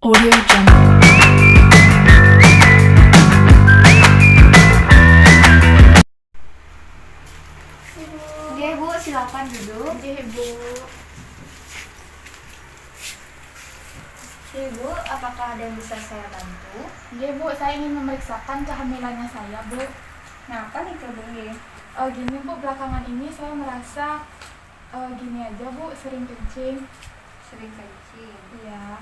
Audio Jungle. Oke Bu, silakan duduk. Oke Bu. Oke Bu, apakah ada yang bisa saya bantu? Oke Bu, saya ingin memeriksakan kehamilannya saya Bu. Kenapa nih Bu? Gini Bu, belakangan ini saya merasa gini aja Bu, sering kencing. Sering kencing. Iya.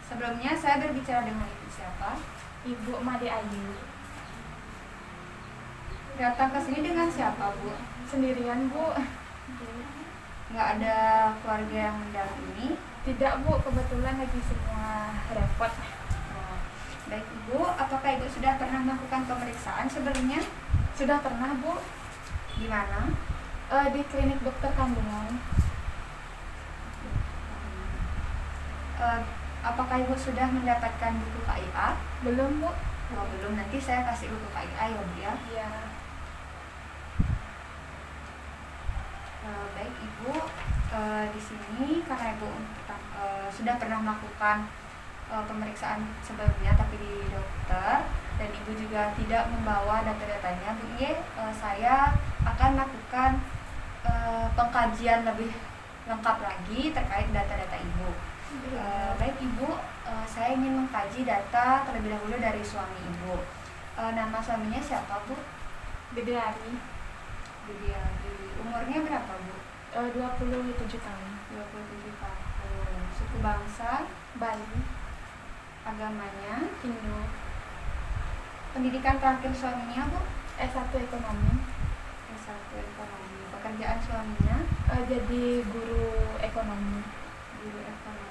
Sebelumnya saya berbicara dengan ibu siapa? Ibu Made Ayu. Datang ke sini dengan siapa Bu? Sendirian Bu? Nggak ada keluarga yang mendampingi? Tidak Bu, kebetulan lagi semua repot. Oh, baik Ibu, apakah Ibu sudah pernah melakukan pemeriksaan sebelumnya? Sudah pernah Bu? Di mana? Di klinik dokter kandungan. Apakah Ibu sudah mendapatkan buku KIA? Belum Bu? Oh, belum, nanti saya kasih buku KIA ya Bu ya. Iya. Baik Ibu, di sini karena Ibu sudah pernah melakukan pemeriksaan sebelumnya tapi di dokter dan Ibu juga tidak membawa data-datanya, Bu Ye, saya akan melakukan pengkajian lebih lengkap lagi terkait data-data Ibu. Baik Ibu, saya ingin mengkaji data terlebih dahulu dari suami Ibu. Nama suaminya siapa Bu? Gede Ari. Umurnya berapa Bu? 27 tahun. 27 tahun. Suku bangsa, Bali. agamanya, Hindu. pendidikan terakhir suaminya Bu? S1 ekonomi. S1 ekonomi. Pekerjaan suaminya Jadi guru ekonomi. guru ekonomi.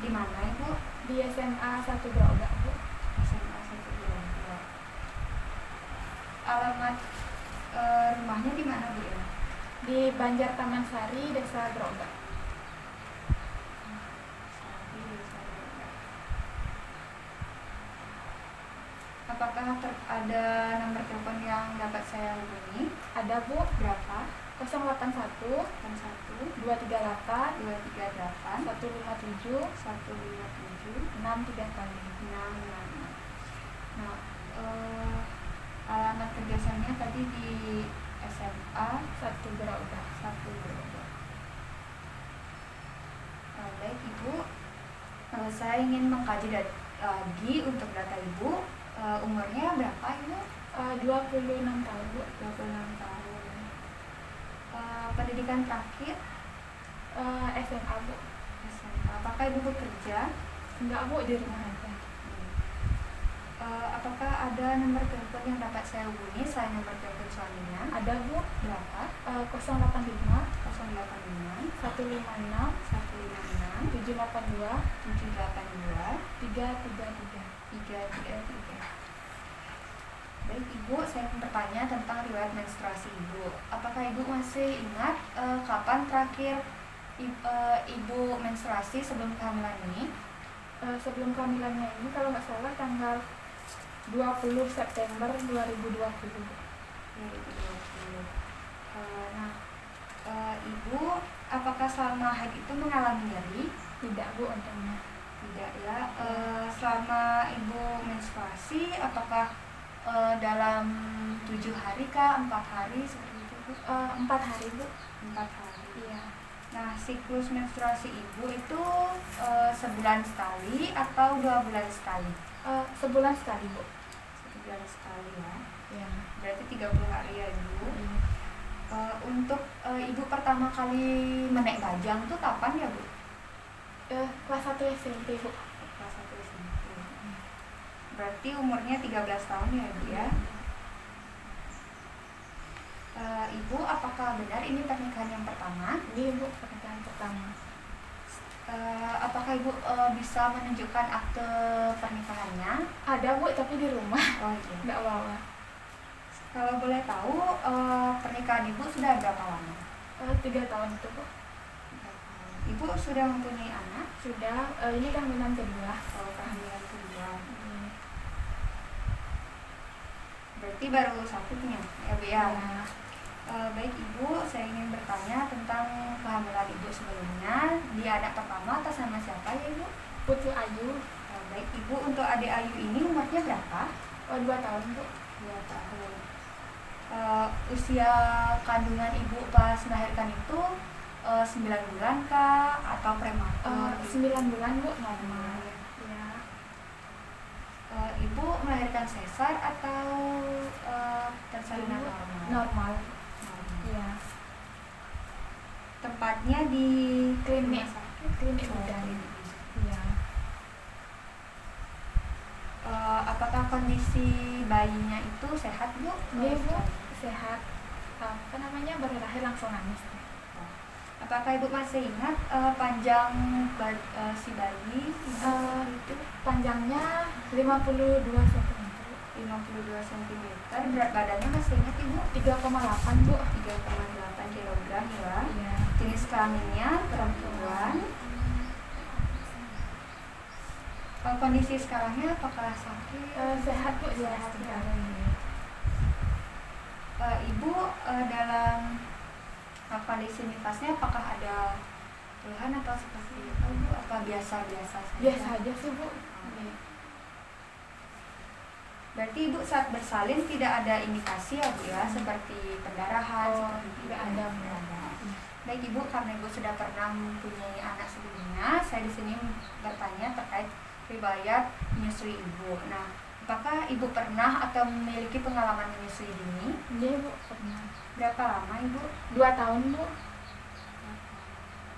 Di mana Ibu? Di SMA 1 Groga Bu. SMA 1 Surabaya. Alamat rumahnya di mana Bu ya? Di Banjar Taman Sari, Desa Groga. Apakah ada nomor telepon yang dapat saya hubungi? Ada Bu, Berapa? 081 1 238 238 157 157 63 kali. 666. Nah, alamat kerjasamanya tadi di SMA 1 Groga. 1 Bogor. Baik Ibu, saya ingin mengkaji lagi untuk data Ibu. Umurnya berapa Ibu? 26 tahun Bu. 26 tahun. Pendidikan terakhir SMA Bu. SMA. Apakah Ibu bekerja? Enggak Bu, di rumah aja. Apakah ada nomor telepon yang dapat saya hubungi selain nomor telepon suaminya? Ada Bu, Berapa? 085 085 156 156 782 782 333. 333. Baik Ibu, saya ingin bertanya tentang riwayat menstruasi Ibu. Apakah Ibu masih ingat kapan terakhir Ibu menstruasi sebelum kehamilan ini? Sebelum kehamilannya ini kalau nggak salah tanggal 20 September 2020. 2020. Nah, Ibu apakah selama haid itu mengalami nyeri? Tidak Bu, untungnya. Tidak ya. Selama Ibu menstruasi apakah dalam 7 hari kah, 4 hari seperti itu Bu? 4 hari Bu. 4 hari. Iya. Nah, siklus menstruasi Ibu itu sebulan sekali atau 2 bulan sekali? Sebulan sekali Bu. Sebulan sekali ya. Iya. Berarti 30 hari ya Ibu. Iya. Untuk Ibu pertama kali menaik bajang itu kapan ya Bu? Kelas 1 SMP Bu. Kelas 1 SMP. Berarti umurnya 13 tahun ya Ibu ya. Ibu, apakah benar ini pernikahan yang pertama? Ini Bu, pernikahan pertama. Apakah Ibu bisa menunjukkan akte pernikahannya? Ada Bu, tapi di rumah. Oh iya. Nggak bawa. Kalau boleh tahu, pernikahan Ibu sudah berapa lama? 3 tahun itu Bu. Ibu sudah mempunyai anak? Sudah, ini kehamilan kedua. Oh, kehamilan kedua. Hmm. Berarti baru 1 punya ya Bu ya? Nah, Baik Ibu, saya ingin bertanya tentang kehamilan Ibu sebelumnya. Di anak pertama atas nama siapa ya Ibu? Putri Ayu. Baik Ibu, untuk adik Ayu ini umurnya berapa? 2 tahun Bu. 2 tahun. Usia kandungan Ibu pas melahirkan itu 9 bulan kah atau prematur? 9 bulan Bu, normal. Ya. Ibu melahirkan sesar atau persalinan normal? Normal. Iya. Tempatnya di Klinik. rumah sakit? Klinik Oh, bidan. klinik. Iya. Apakah kondisi bayinya itu sehat Bu? Iya Bu, sehat. Apa namanya, baru lahir langsung nangis. Apakah Ibu masih ingat panjang si bayi itu? Panjangnya 52 cm. 52 cm. Berat badannya masih ingat Ibu? 3,8 Bu. 3,8 kg ya. Iya. Jenis kelaminnya perempuan. Kondisi sekarangnya apakah sakit? Sehat Bu, Sehat, sehat. Ibu dalam kondisi nifasnya apakah ada keluhan atau seperti itu Bu? Apa biasa-biasa saja? Biasa aja sih Bu. Berarti Ibu saat bersalin tidak ada indikasi ya Bu ya, seperti pendarahan, seperti tidak itu? ada. Tidak ada. Baik Ibu, karena Ibu sudah pernah mempunyai anak sebelumnya, saya di sini bertanya terkait riwayat menyusui Ibu. Nah, apakah Ibu pernah atau memiliki pengalaman menyusui dini? Iya Bu, pernah. Berapa lama Ibu? 2 tahun Bu.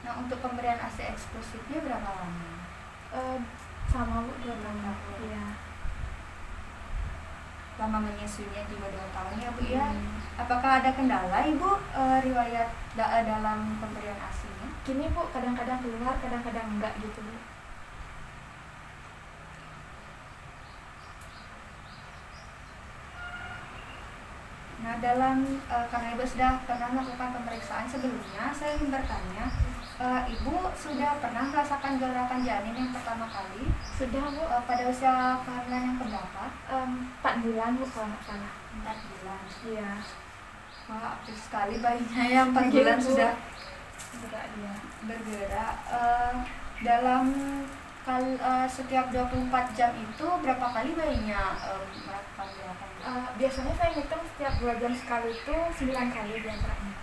Nah, untuk pemberian ASI eksklusifnya berapa lama? Sama Bu, 2 tahun. tahun. Iya. Lama menyusuinya juga 2 tahun ya Bu ya. Apakah ada kendala Ibu riwayat dalam pemberian ASInya? Gini Bu, kadang-kadang keluar, kadang-kadang enggak gitu Bu. Nah, karena Ibu sudah pernah melakukan pemeriksaan sebelumnya, saya ingin bertanya, Ibu sudah pernah merasakan gerakan janin yang pertama kali? Sudah Bu. Pada usia kehamilan yang keberapa? 4 bulan Bu kalau nggak salah. 4 bulan. Iya. Wah, aktif sekali bayinya ya, 4 Iya, bulan Bu. sudah Enggak dia. bergerak. Dalam setiap 24 jam itu berapa kali bayinya melakukan gerakan? Biasanya saya hitung setiap 2 jam sekali itu 9 kali diantaranya.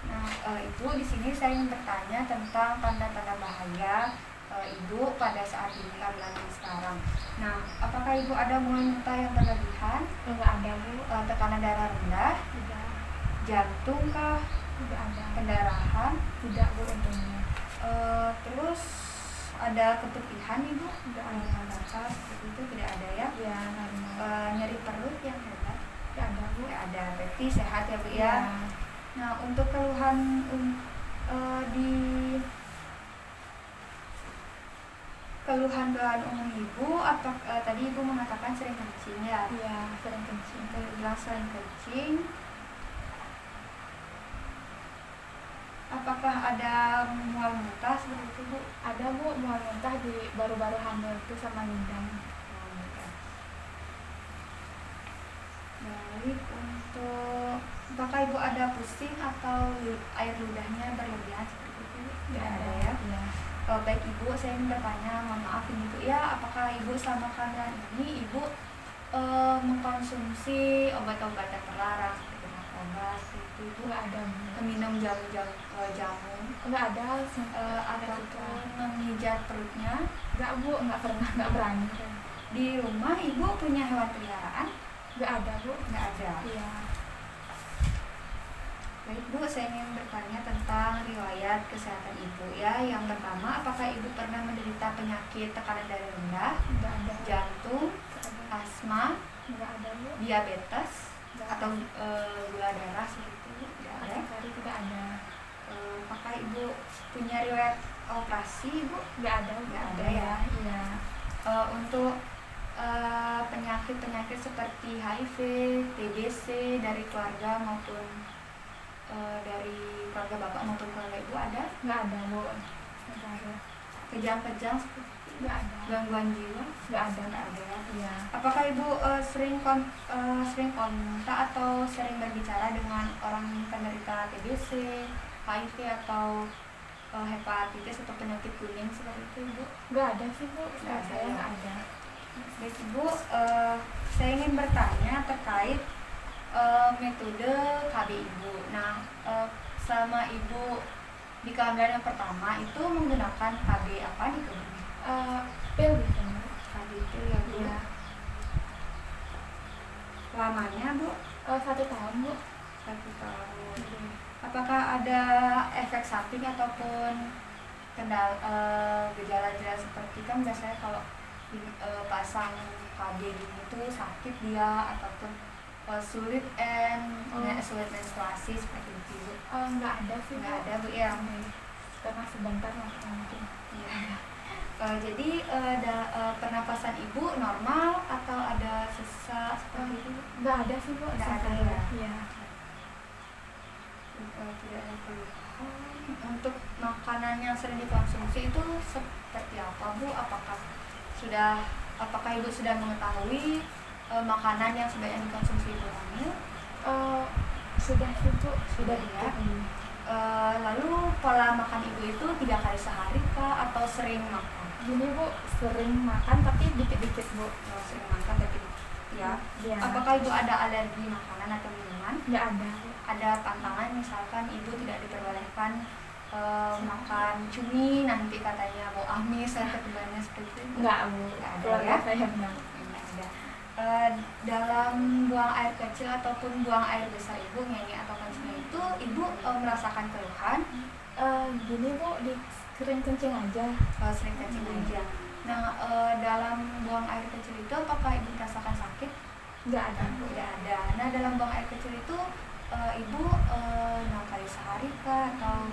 Nah, Ibu di sini saya ingin bertanya tentang tanda-tanda bahaya Ibu pada saat ini kehamilan sekarang. Nah, apakah Ibu ada mual muntah yang berlebihan? Enggak ada Bu. Tekanan darah rendah? Tidak. Jantung kah? Tidak ada. Pendarahan? Tidak Bu untungnya. Terus ada keputihan Ibu? Tidak Ada ada. mata seperti itu tidak ada ya? Iya, normal. Nyeri perut yang hebat? Tidak ada Bu. Tidak ada, berarti sehat ya Bu ya? Iya. Nah, untuk keluhan di keluhan umum Ibu, tadi Ibu mengatakan sering kencing ya? Iya, sering kencing. Bilang sering kencing. Apakah ada mual muntah seperti itu Bu? Ada Bu, mual muntah di baru-baru hamil itu sama Lindang. Baik, untuk apakah Ibu ada pusing atau air ludahnya berlebihan seperti itu? Tidak ada ya? Iya. Baik Ibu, saya ingin bertanya, mohon maaf ini Bu ya, apakah Ibu selama kehamilan ini Ibu mengkonsumsi obat-obatan terlarang seperti narkoba, itu Ibu? Enggak ada Bu. Minum jamu Enggak ada. ataupun memijat perutnya? Enggak Bu, enggak pernah, enggak berani. Di rumah Ibu punya hewan peliharaan? Enggak ada Bu. Nggak ada. Iya. Baik Bu, saya ingin bertanya tentang riwayat kesehatan Ibu ya. Yang pertama, apakah Ibu pernah menderita penyakit tekanan darah rendah, Enggak ada. jantung, Enggak ada. asma, Enggak ada Bu. diabetes, Enggak atau ada. gula darah seperti itu? Tidak ada. Sekali tidak ada. Apakah Ibu punya riwayat operasi Ibu? Enggak ada. Nggak ada ya. Iya. Untuk penyakit-penyakit seperti HIV, TBC dari keluarga maupun dari keluarga Bapak maupun keluarga Ibu ada? Enggak ada Bu. Enggak ada. kejang-kejang seperti nggak ada. gangguan jiwa? Nggak ada. Nggak ada ya. Iya. Apakah ibu sering kontak atau sering berbicara dengan orang penderita TBC, HIV atau hepatitis atau penyakit kuning seperti itu ibu? Nggak ada sih Bu, Nggak ada, saya ya. nggak ada. Baik ibu, saya ingin bertanya terkait metode KB ibu. Nah, selama ibu di kehamilan yang pertama itu menggunakan KB apa nih ibu? Pil bisa Bu. KB itu ya bu. Iya. Lamanya bu? 1 tahun Bu. 1 tahun. Apakah ada efek samping ataupun gejala-gejala seperti kan biasanya kalau pasang KB gini tuh sakit dia ataupun sulit menstruasi seperti itu bu? Nggak ada sih Bu. Nggak ada bu ya. Karena sebentar mungkin. Iya. Jadi pernapasan ibu normal atau ada sesak seperti itu? Nggak ada sih Bu. Nggak ada sebentar. ya? Iya. Tidak ada keluhan. Untuk makanan yang sering dikonsumsi itu seperti apa bu? Apakah ibu sudah mengetahui makanan yang sebaiknya dikonsumsi ibu hamil? Sudah sih Bu. Sudah ya. Lalu pola makan ibu itu 3 kali sehari kah atau sering makan? Gini Bu, sering makan tapi dikit-dikit Bu. Sering makan tapi ya. Iya. Apakah ibu ada alergi makanan atau minuman? Nggak ada. Ada pantangan misalkan ibu tidak diperbolehkan makan cumi, nanti katanya mau amis saya ketubannya seperti itu? Nggak Bu. Nggak ada Keluarga ya? saya nggak. Nggak ada. Dalam buang air kecil ataupun buang air besar ibu, nyanyi atau kencing itu ibu merasakan keluhan? Gini Bu, sering kencing aja. Sering kencing aja. Nah, dalam buang air kecil itu apakah ibu merasakan sakit? Nggak ada Bu. Tidak ada. Nah, dalam buang air kecil itu ibu 6 kali sehari kah atau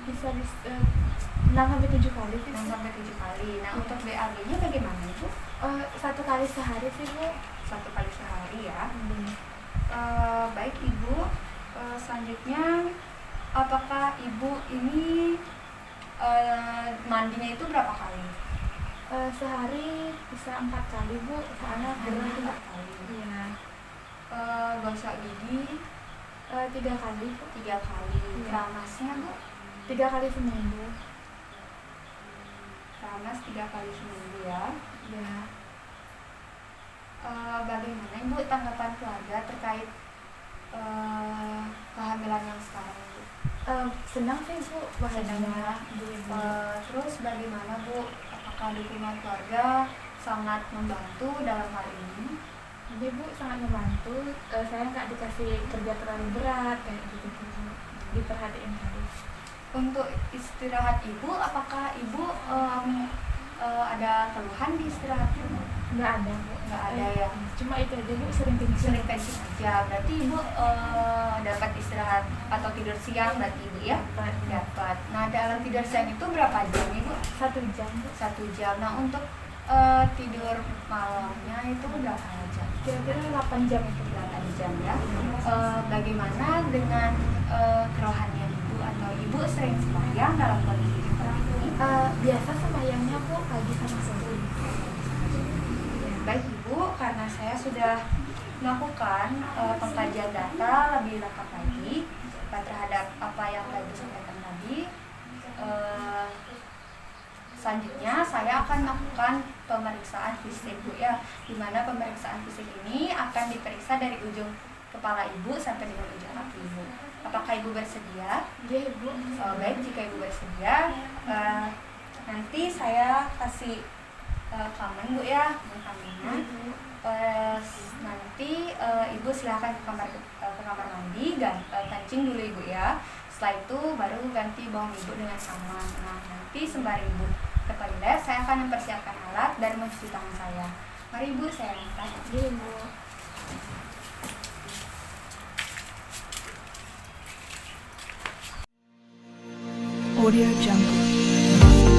Bisa 6-7 kali sih. 6 sampai 7 kali. Nah, untuk BAB-nya bagaimana ibu? 1 kali sehari sih Bu. 1 kali sehari ya. Baik ibu, selanjutnya apakah ibu ini mandinya itu berapa kali? Sehari bisa 4 kali Bu, soalnya Mandinya berat. 4 kali. Iya. Gosok gigi 3 kali Bu. 3 kali. Iya. Keramasnya bu? 3 kali seminggu. Keramas 3 kali seminggu ya. Ya. Bagaimana ibu tanggapan keluarga terkait kehamilan yang sekarang bu? Senang sih Bu, bahagia. Senang ya. Ibu. Terus bagaimana bu? Apakah dukungan keluarga sangat membantu dalam hal ini? Jadi Bu sangat membantu. Saya nggak dikasih kerja terlalu berat kayak gitu Bu. Diperhatiin terus. Untuk istirahat ibu, apakah ibu ada keluhan di istirahat ibu? Nggak ada Bu. Nggak ada ya. Cuma itu aja Bu, sering kencing. Sering kencing aja. Berarti ibu dapat istirahat atau tidur siang berarti ibu ya? Dapat. Nah, dalam tidur siang itu berapa jam ibu? 1 jam Bu. 1 jam. Nah, untuk tidur malamnya itu berapa jam? Kira-kira 8 jam itu. 8 jam ya. Bagaimana dengan kerohanian ibu atau ibu sering sembahyang dalam kondisi seperti ini? Biasa sembahyangnya Bu pagi sama sore. Baik ibu, karena saya sudah melakukan pengkajian data lebih lengkap lagi terhadap apa yang telah ibu sampaikan tadi. Selanjutnya saya akan melakukan pemeriksaan fisik bu ya, dimana pemeriksaan fisik ini akan diperiksa dari ujung kepala ibu sampai dengan ujung kaki ibu. Apakah ibu bersedia? Iya Bu. Baik, jika ibu bersedia, nanti saya kasih kamen bu ya, kamennya. Nanti ibu silahkan ke kamar mandi, kencing dulu ibu ya. Setelah itu baru ganti bawang ibu dengan saman. Nah, nanti sembari ibu ke toilet, saya akan mempersiapkan alat dan mencuci tangan saya. Mari ibu, saya angkat. Iya Bu. Audio Jungle.